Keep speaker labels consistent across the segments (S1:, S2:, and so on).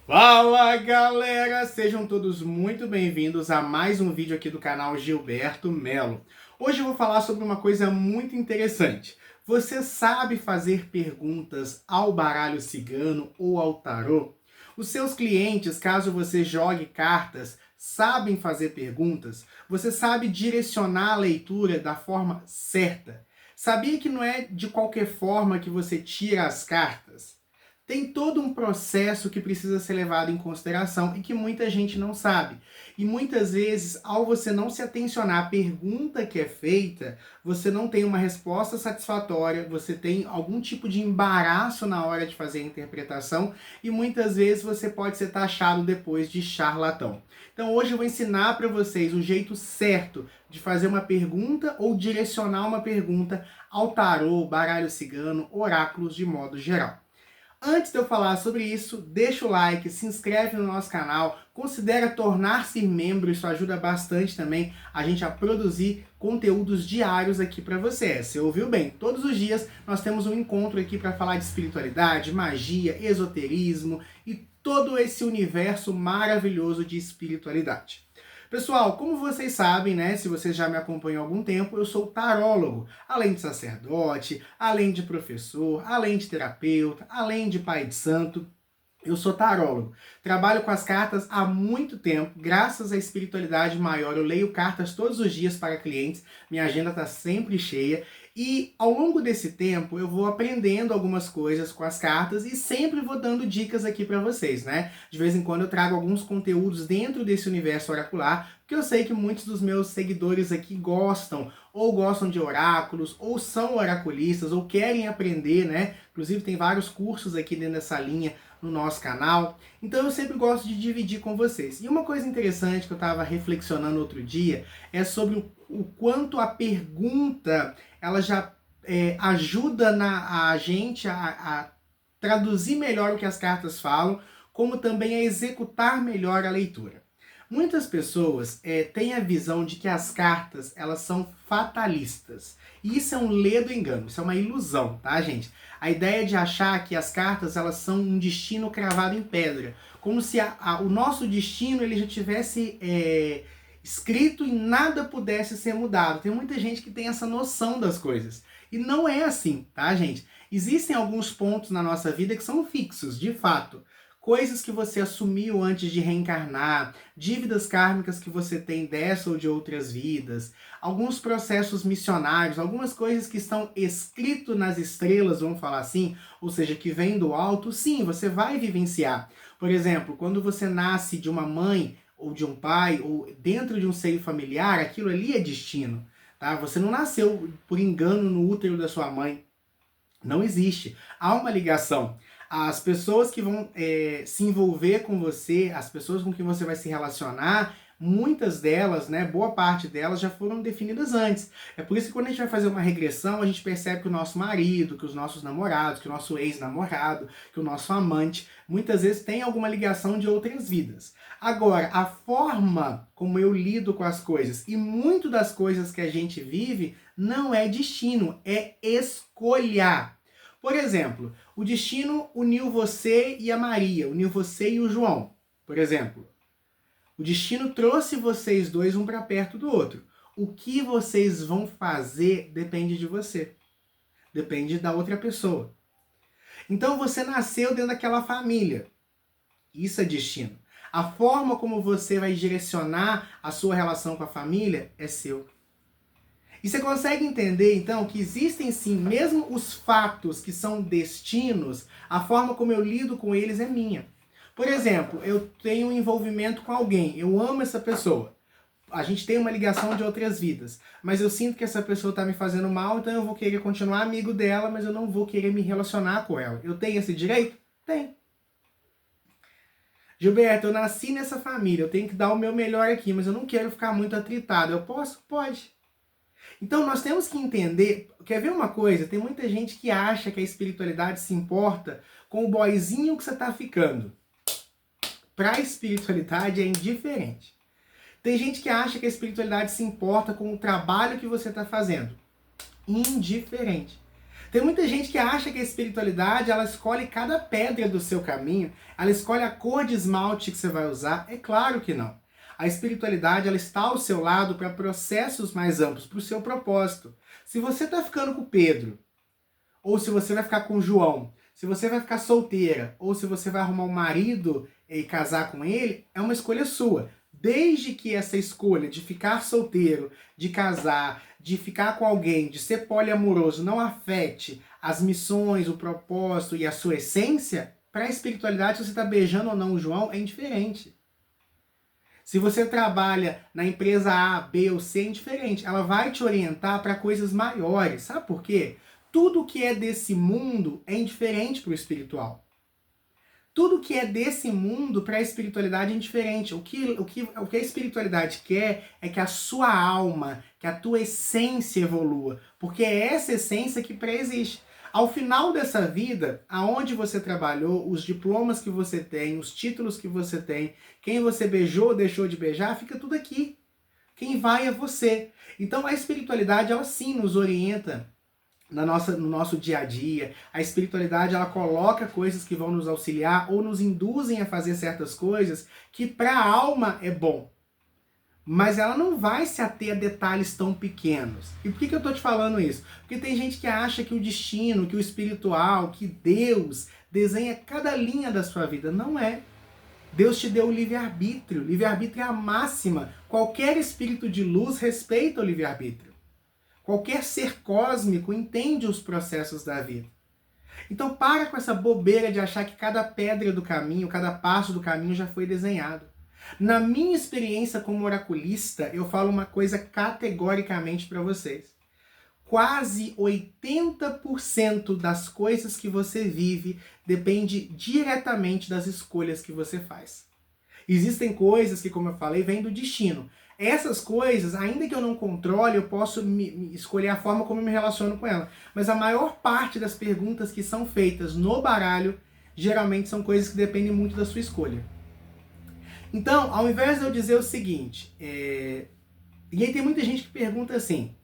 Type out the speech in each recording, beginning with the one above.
S1: Fala galera, sejam todos muito bem-vindos a mais um vídeo aqui do canal Gilberto Melo. Hoje eu vou falar sobre uma coisa muito interessante. Você sabe fazer perguntas ao baralho cigano ou ao tarô? Os seus clientes, caso você jogue cartas, sabem fazer perguntas? Você sabe direcionar a leitura da forma certa? Sabia que não é de qualquer forma que você tira as cartas? Tem todo um processo que precisa ser levado em consideração e que muita gente não sabe. E muitas vezes, ao você não se atencionar à pergunta que é feita, você não tem uma resposta satisfatória, você tem algum tipo de embaraço na hora de fazer a interpretação e muitas vezes você pode ser taxado depois de charlatão. Então hoje eu vou ensinar para vocês o jeito certo de fazer uma pergunta ou direcionar uma pergunta ao tarô, baralho cigano, oráculos de modo geral. Antes de eu falar sobre isso, deixa o like, se inscreve no nosso canal, considera tornar-se membro, isso ajuda bastante também a gente a produzir conteúdos diários aqui para você. Você ouviu bem? Todos os dias nós temos um encontro aqui para falar de espiritualidade, magia, esoterismo e todo esse universo maravilhoso de espiritualidade. Pessoal, como vocês sabem, né, se vocês já me acompanham há algum tempo, eu sou tarólogo, além de sacerdote, além de professor, além de terapeuta, além de pai de santo. Eu sou tarólogo. Trabalho com as cartas há muito tempo, graças à espiritualidade maior. Eu leio cartas todos os dias para clientes, minha agenda está sempre cheia. E ao longo desse tempo eu vou aprendendo algumas coisas com as cartas e sempre vou dando dicas aqui para vocês, né? De vez em quando eu trago alguns conteúdos dentro desse universo oracular, porque eu sei que muitos dos meus seguidores aqui gostam, ou gostam de oráculos, ou são oraculistas, ou querem aprender, né? Inclusive tem vários cursos aqui dentro dessa linha no nosso canal. Então eu sempre gosto de dividir com vocês. E uma coisa interessante que eu estava reflexionando outro dia é sobre o quanto a pergunta ela já ajuda a gente a traduzir melhor o que as cartas falam, como também a executar melhor a leitura. Muitas pessoas têm a visão de que as cartas elas são fatalistas. E isso é um ledo engano, isso é uma ilusão, tá, gente? A ideia de achar que as cartas elas são um destino cravado em pedra, como se o nosso destino ele já tivesse escrito e nada pudesse ser mudado. Tem muita gente que tem essa noção das coisas. E não é assim, tá, gente? Existem alguns pontos na nossa vida que são fixos, de fato. Coisas que você assumiu antes de reencarnar, dívidas kármicas que você tem dessa ou de outras vidas, alguns processos missionários, algumas coisas que estão escritas nas estrelas, vamos falar assim, ou seja, que vem do alto, sim, você vai vivenciar. Por exemplo, quando você nasce de uma mãe ou de um pai, ou dentro de um seio familiar, aquilo ali é destino. Tá? Você não nasceu por engano no útero da sua mãe. Não existe. Há uma ligação. As pessoas que vão se envolver com você, as pessoas com quem você vai se relacionar, muitas delas, né, boa parte delas já foram definidas antes. É por isso que quando a gente vai fazer uma regressão, a gente percebe que o nosso marido, que os nossos namorados, que o nosso ex-namorado, que o nosso amante, muitas vezes tem alguma ligação de outras vidas. Agora, a forma como eu lido com as coisas e muito das coisas que a gente vive não é destino, é escolha. Por exemplo, o destino uniu você e a Maria, uniu você e o João, por exemplo. O destino trouxe vocês dois um para perto do outro. O que vocês vão fazer depende de você. Depende da outra pessoa. Então você nasceu dentro daquela família. Isso é destino. A forma como você vai direcionar a sua relação com a família é seu. E você consegue entender, então, que existem sim, mesmo os fatos que são destinos, a forma como eu lido com eles é minha. Por exemplo, eu tenho um envolvimento com alguém, eu amo essa pessoa. A gente tem uma ligação de outras vidas, mas eu sinto que essa pessoa está me fazendo mal, então eu vou querer continuar amigo dela, mas eu não vou querer me relacionar com ela. Eu tenho esse direito? Tenho. Gilberto, eu nasci nessa família, eu tenho que dar o meu melhor aqui, mas eu não quero ficar muito atritado. Eu posso? Pode. Então nós temos que entender, quer ver uma coisa? Tem muita gente que acha que a espiritualidade se importa com o boyzinho que você está ficando. Para a espiritualidade é indiferente. Tem gente que acha que a espiritualidade se importa com o trabalho que você está fazendo. Indiferente. Tem muita gente que acha que a espiritualidade, ela escolhe cada pedra do seu caminho, ela escolhe a cor de esmalte que você vai usar. É claro que não. A espiritualidade, ela está ao seu lado para processos mais amplos, para o seu propósito. Se você está ficando com o Pedro, ou se você vai ficar com o João, se você vai ficar solteira, ou se você vai arrumar um marido e casar com ele, é uma escolha sua. Desde que essa escolha de ficar solteiro, de casar, de ficar com alguém, de ser poliamoroso, não afete as missões, o propósito e a sua essência, para a espiritualidade, se você está beijando ou não o João, é indiferente. Se você trabalha na empresa A, B ou C, é indiferente. Ela vai te orientar para coisas maiores. Sabe por quê? Tudo que é desse mundo é indiferente para o espiritual. Tudo que é desse mundo para a espiritualidade é indiferente. O que a espiritualidade quer é que a sua alma, que a tua essência evolua. Porque é essa essência que pré-existe. Ao final dessa vida, aonde você trabalhou, os diplomas que você tem, os títulos que você tem, quem você beijou ou deixou de beijar, fica tudo aqui. Quem vai é você. Então a espiritualidade, ela sim nos orienta no nosso dia a dia. A espiritualidade, ela coloca coisas que vão nos auxiliar ou nos induzem a fazer certas coisas que para a alma é bom. Mas ela não vai se ater a detalhes tão pequenos. E por que eu estou te falando isso? Porque tem gente que acha que o destino, que o espiritual, que Deus desenha cada linha da sua vida. Não é. Deus te deu o livre-arbítrio. Livre-arbítrio é a máxima. Qualquer espírito de luz respeita o livre-arbítrio. Qualquer ser cósmico entende os processos da vida. Então para com essa bobeira de achar que cada pedra do caminho, cada passo do caminho já foi desenhado. Na minha experiência como oraculista, eu falo uma coisa categoricamente para vocês. Quase 80% das coisas que você vive depende diretamente das escolhas que você faz. Existem coisas que, como eu falei, vêm do destino. Essas coisas, ainda que eu não controle, eu posso escolher a forma como eu me relaciono com ela. Mas a maior parte das perguntas que são feitas no baralho, geralmente são coisas que dependem muito da sua escolha. Então, ao invés de eu dizer o seguinte, e aí tem muita gente que pergunta assim,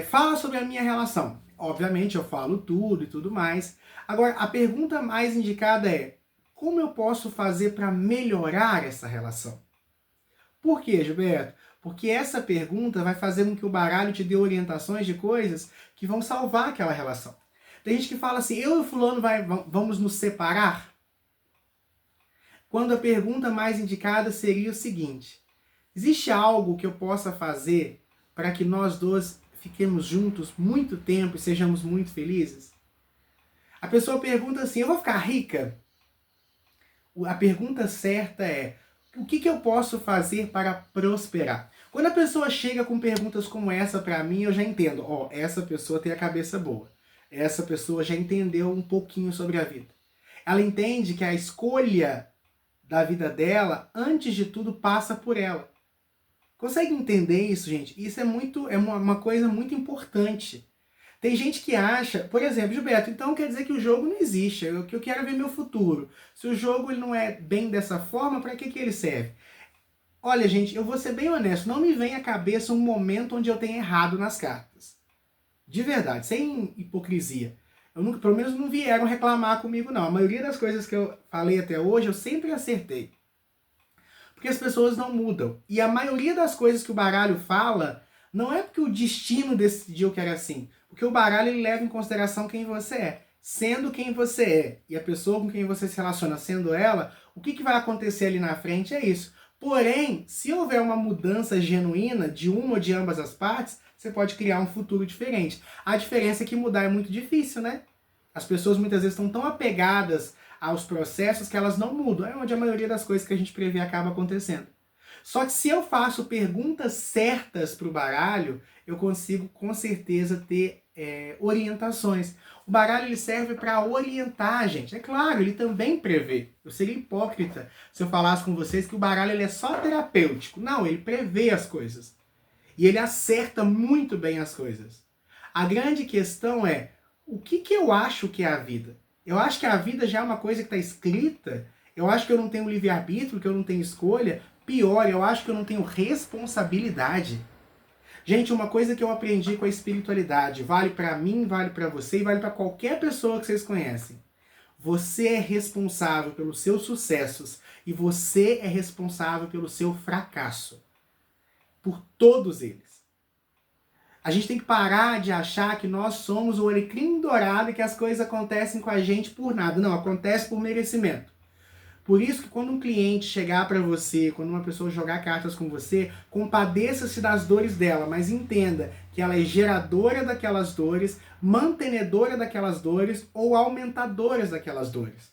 S1: fala sobre a minha relação. Obviamente eu falo tudo e tudo mais. Agora, a pergunta mais indicada é, como eu posso fazer para melhorar essa relação? Por quê, Gilberto? Porque essa pergunta vai fazer com que o baralho te dê orientações de coisas que vão salvar aquela relação. Tem gente que fala assim, eu e o fulano vamos nos separar? Quando a pergunta mais indicada seria o seguinte, existe algo que eu possa fazer para que nós dois fiquemos juntos muito tempo e sejamos muito felizes? A pessoa pergunta assim, eu vou ficar rica? A pergunta certa é, o que eu posso fazer para prosperar? Quando a pessoa chega com perguntas como essa para mim, eu já entendo, essa pessoa tem a cabeça boa. Essa pessoa já entendeu um pouquinho sobre a vida. Ela entende que a escolha da vida dela, antes de tudo, passa por ela. Consegue entender isso, gente? Isso é uma coisa muito importante. Tem gente que acha, por exemplo, Gilberto, então quer dizer que o jogo não existe, que eu quero ver meu futuro. Se o jogo ele não é bem dessa forma, para que ele serve? Olha, gente, eu vou ser bem honesto, não me vem à cabeça um momento onde eu tenha errado nas cartas. De verdade, sem hipocrisia. Pelo menos não vieram reclamar comigo, não. A maioria das coisas que eu falei até hoje, eu sempre acertei. Porque as pessoas não mudam. E a maioria das coisas que o baralho fala, não é porque o destino decidiu que era assim. Porque o baralho ele leva em consideração quem você é. Sendo quem você é, e a pessoa com quem você se relaciona sendo ela, o que vai acontecer ali na frente é isso. Porém, se houver uma mudança genuína de uma ou de ambas as partes, você pode criar um futuro diferente. A diferença é que mudar é muito difícil, né? As pessoas muitas vezes estão tão apegadas aos processos que elas não mudam. É onde a maioria das coisas que a gente prevê acaba acontecendo. Só que se eu faço perguntas certas para o baralho, eu consigo com certeza ter orientações. O baralho ele serve para orientar a gente. É claro, ele também prevê. Eu seria hipócrita se eu falasse com vocês que o baralho ele é só terapêutico. Não, ele prevê as coisas. E ele acerta muito bem as coisas. A grande questão é, o que eu acho que é a vida? Eu acho que a vida já é uma coisa que está escrita. Eu acho que eu não tenho livre-arbítrio, que eu não tenho escolha. Pior, eu acho que eu não tenho responsabilidade. Gente, uma coisa que eu aprendi com a espiritualidade, vale para mim, vale para você e vale para qualquer pessoa que vocês conhecem. Você é responsável pelos seus sucessos e você é responsável pelo seu fracasso. Por todos eles. A gente tem que parar de achar que nós somos o alecrim dourado e que as coisas acontecem com a gente por nada. Não, acontece por merecimento. Por isso que quando um cliente chegar para você, quando uma pessoa jogar cartas com você, compadeça-se das dores dela, mas entenda que ela é geradora daquelas dores, mantenedora daquelas dores ou aumentadoras daquelas dores.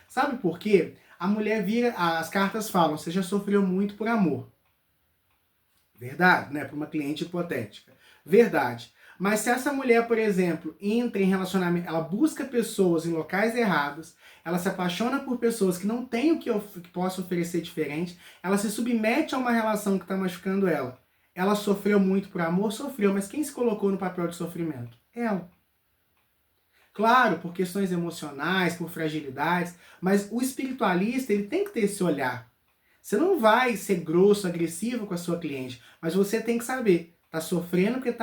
S1: Sabe por quê? A mulher vira, as cartas falam, você já sofreu muito por amor. Verdade, né? Para uma cliente hipotética. Verdade. Mas se essa mulher, por exemplo, entra em relacionamento, ela busca pessoas em locais errados, ela se apaixona por pessoas que não têm o que possa oferecer diferente, ela se submete a uma relação que está machucando ela. Ela sofreu muito por amor? Sofreu, mas quem se colocou no papel de sofrimento? Ela. Claro, por questões emocionais, por fragilidades, mas o espiritualista, ele tem que ter esse olhar. Você não vai ser grosso, agressivo com a sua cliente, mas você tem que saber, tá sofrendo porque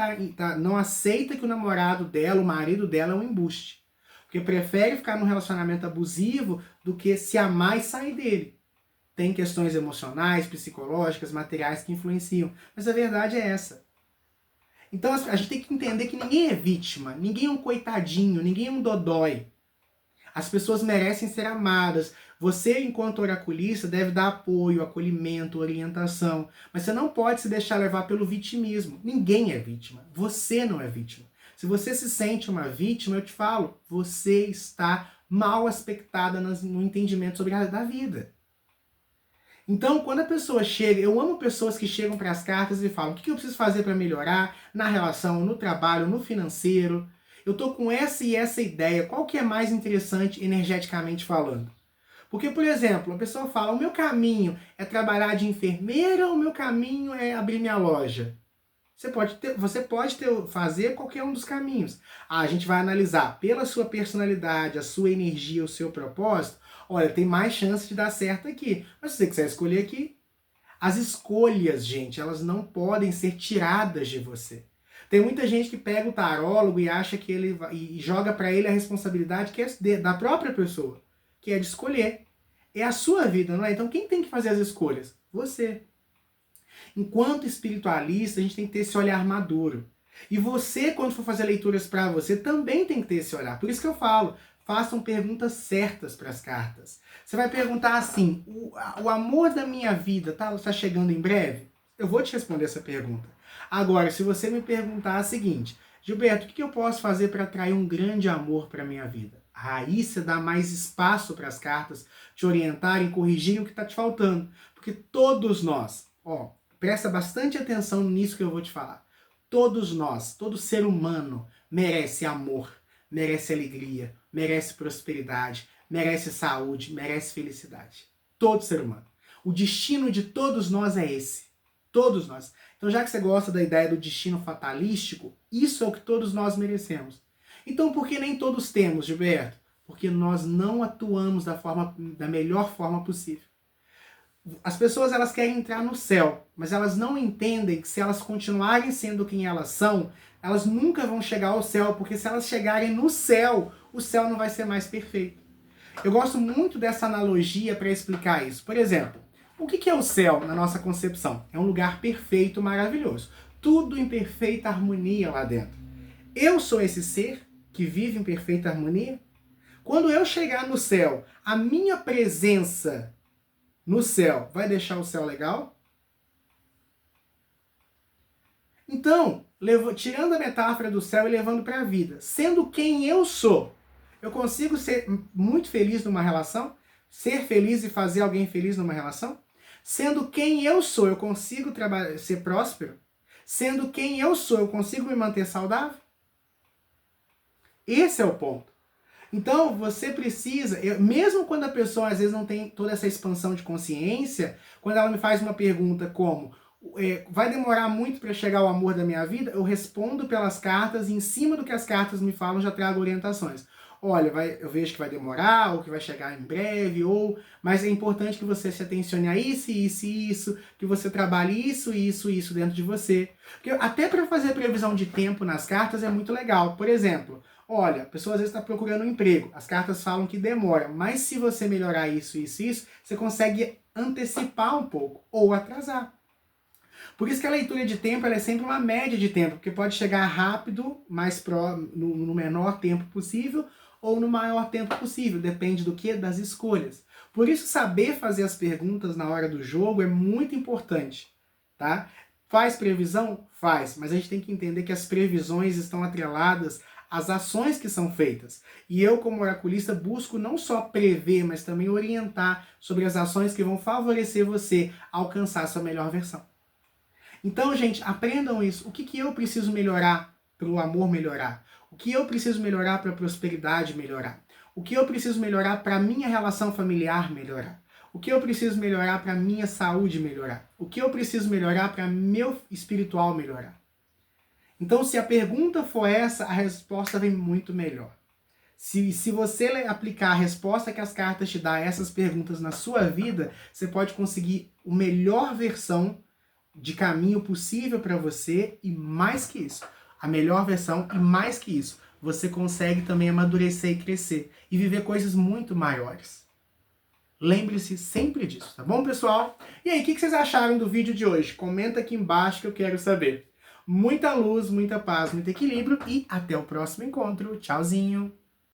S1: não aceita que o namorado dela, o marido dela é um embuste. Porque prefere ficar num relacionamento abusivo do que se amar e sair dele. Tem questões emocionais, psicológicas, materiais que influenciam, mas a verdade é essa. Então a gente tem que entender que ninguém é vítima, ninguém é um coitadinho, ninguém é um dodói. As pessoas merecem ser amadas. Você, enquanto oraculista, deve dar apoio, acolhimento, orientação. Mas você não pode se deixar levar pelo vitimismo. Ninguém é vítima. Você não é vítima. Se você se sente uma vítima, eu te falo, você está mal aspectada no entendimento sobre da vida. Então, quando a pessoa chega, eu amo pessoas que chegam para as cartas e falam, o que eu preciso fazer para melhorar na relação, no trabalho, no financeiro? Eu tô com essa e essa ideia, qual que é mais interessante energeticamente falando? Porque, por exemplo, a pessoa fala, o meu caminho é trabalhar de enfermeira ou o meu caminho é abrir minha loja? Você pode fazer qualquer um dos caminhos. A gente vai analisar pela sua personalidade, a sua energia, o seu propósito. Olha, tem mais chance de dar certo aqui. Mas se você quiser escolher aqui, as escolhas, gente, elas não podem ser tiradas de você. Tem muita gente que pega o tarólogo e acha que ele e joga para ele a responsabilidade que é da própria pessoa, que é de escolher. É a sua vida, não é? Então quem tem que fazer as escolhas? Você. Enquanto espiritualista, a gente tem que ter esse olhar maduro. E você, quando for fazer leituras para você, também tem que ter esse olhar. Por isso que eu falo, façam perguntas certas para as cartas. Você vai perguntar assim, o amor da minha vida tá chegando em breve? Eu vou te responder essa pergunta. Agora, se você me perguntar o seguinte, Gilberto, o que eu posso fazer para atrair um grande amor para a minha vida? Aí você dá mais espaço para as cartas te orientarem, corrigirem o que está te faltando. Porque todos nós, presta bastante atenção nisso que eu vou te falar. Todos nós, todo ser humano merece amor, merece alegria, merece prosperidade, merece saúde, merece felicidade. Todo ser humano. O destino de todos nós é esse. Todos nós. Então, já que você gosta da ideia do destino fatalístico, isso é o que todos nós merecemos. Então, por que nem todos temos, Gilberto? Porque nós não atuamos da melhor forma possível. As pessoas, elas querem entrar no céu, mas elas não entendem que se elas continuarem sendo quem elas são, elas nunca vão chegar ao céu, porque se elas chegarem no céu, o céu não vai ser mais perfeito. Eu gosto muito dessa analogia para explicar isso. Por exemplo, o que é o céu na nossa concepção? É um lugar perfeito, maravilhoso. Tudo em perfeita harmonia lá dentro. Eu sou esse ser que vive em perfeita harmonia? Quando eu chegar no céu, a minha presença no céu vai deixar o céu legal? Então, tirando a metáfora do céu e levando para a vida, sendo quem eu sou, eu consigo ser muito feliz numa relação? Ser feliz e fazer alguém feliz numa relação? Sendo quem eu sou, eu consigo ser próspero? Sendo quem eu sou, eu consigo me manter saudável? Esse é o ponto. Então, você precisa, mesmo quando a pessoa às vezes não tem toda essa expansão de consciência, quando ela me faz uma pergunta como, vai demorar muito para chegar ao amor da minha vida? Eu respondo pelas cartas e em cima do que as cartas me falam já trago orientações. olha, eu vejo que vai demorar, ou que vai chegar em breve, mas é importante que você se atencione a isso, isso e isso, que você trabalhe isso, isso e isso dentro de você. Porque até para fazer previsão de tempo nas cartas é muito legal. Por exemplo, olha, a pessoa às vezes está procurando um emprego, as cartas falam que demora, mas se você melhorar isso, isso e isso, você consegue antecipar um pouco, ou atrasar. Por isso que a leitura de tempo ela é sempre uma média de tempo, porque pode chegar rápido, no menor tempo possível, ou no maior tempo possível, depende do que? Das escolhas. Por isso saber fazer as perguntas na hora do jogo é muito importante, tá? Faz previsão? Faz, mas a gente tem que entender que as previsões estão atreladas às ações que são feitas. E eu, como oraculista, busco não só prever, mas também orientar sobre as ações que vão favorecer você a alcançar a sua melhor versão. Então, gente, aprendam isso. O que eu preciso melhorar para o amor melhorar? O que eu preciso melhorar para a prosperidade melhorar? O que eu preciso melhorar para a minha relação familiar melhorar? O que eu preciso melhorar para a minha saúde melhorar? O que eu preciso melhorar para meu espiritual melhorar? Então, se a pergunta for essa, a resposta vem muito melhor. Se você aplicar a resposta que as cartas te dão a essas perguntas na sua vida, você pode conseguir a melhor versão de caminho possível para você e mais que isso, a melhor versão e mais que isso, você consegue também amadurecer e crescer e viver coisas muito maiores. Lembre-se sempre disso, tá bom, pessoal? E aí, o que vocês acharam do vídeo de hoje? Comenta aqui embaixo que eu quero saber. Muita luz, muita paz, muito equilíbrio e até o próximo encontro. Tchauzinho!